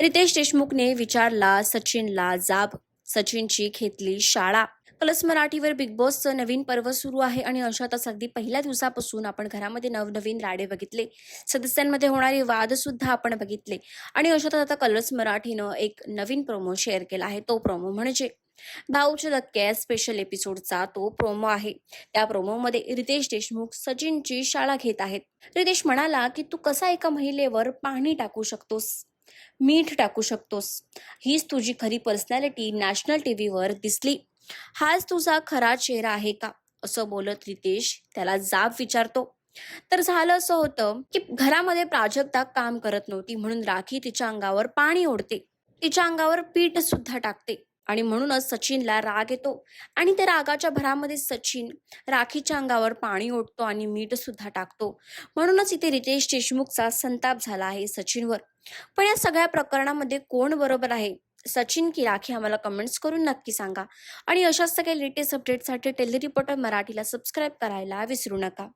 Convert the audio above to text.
रितेश देशमुखने विचारला सचिनला जाब, सचिनची घेतली शाळा. कलर्स मराठीवर बिग बॉसचं नवीन पर्व सुरू आहे आणि अशातच अगदी पहिल्या दिवसापासून आपण घरामध्ये नवनवीन राडे बघितले, सदस्यांमध्ये होणारे वाद सुद्धा आपण बघितले आणि अशातच आता कलर्स मराठीनं एक नवीन प्रोमो शेअर केला आहे. तो प्रोमो म्हणजे भाऊच्या धक्क्यात स्पेशल एपिसोडचा तो प्रोमो आहे. त्या प्रोमोमध्ये रितेश देशमुख सचिनची शाळा घेत आहेत. रितेश म्हणाला की तू कसा एका महिलेवर पाणी टाकू शकतोस, मीठ टाकू शकतोस, हीच तुझी खरी पर्सनॅलिटी नॅशनल टीव्हीवर दिसली, हाच तुझा खरा चेहरा आहे का, असं बोलत रितेश त्याला जाब विचारतो. तर झालं असं होतं की घरामध्ये प्राजक्ता काम करत नव्हती म्हणून राखी तिच्या अंगावर पाणी ओढते, तिच्या अंगावर पीठ सुद्धा टाकते आणि म्हणूनच सचिनला राग येतो आणि त्या रागाच्या भरामध्ये सचिन राखीच्या अंगावर पाणी ओढतो आणि मीठ सुद्धा टाकतो. म्हणूनच इथे रितेश देशमुखचा संताप झाला आहे सचिनवर. पण या सगळ्या प्रकरणामध्ये कोण बरोबर आहे, सचिन की राखी, आम्हाला कमेंट्स करून नक्की सांगा. आणि अशाच सगळ्या लेटेस्ट अपडेटसाठी टेली रिपोर्टर मराठीला सबस्क्राईब करायला विसरू नका.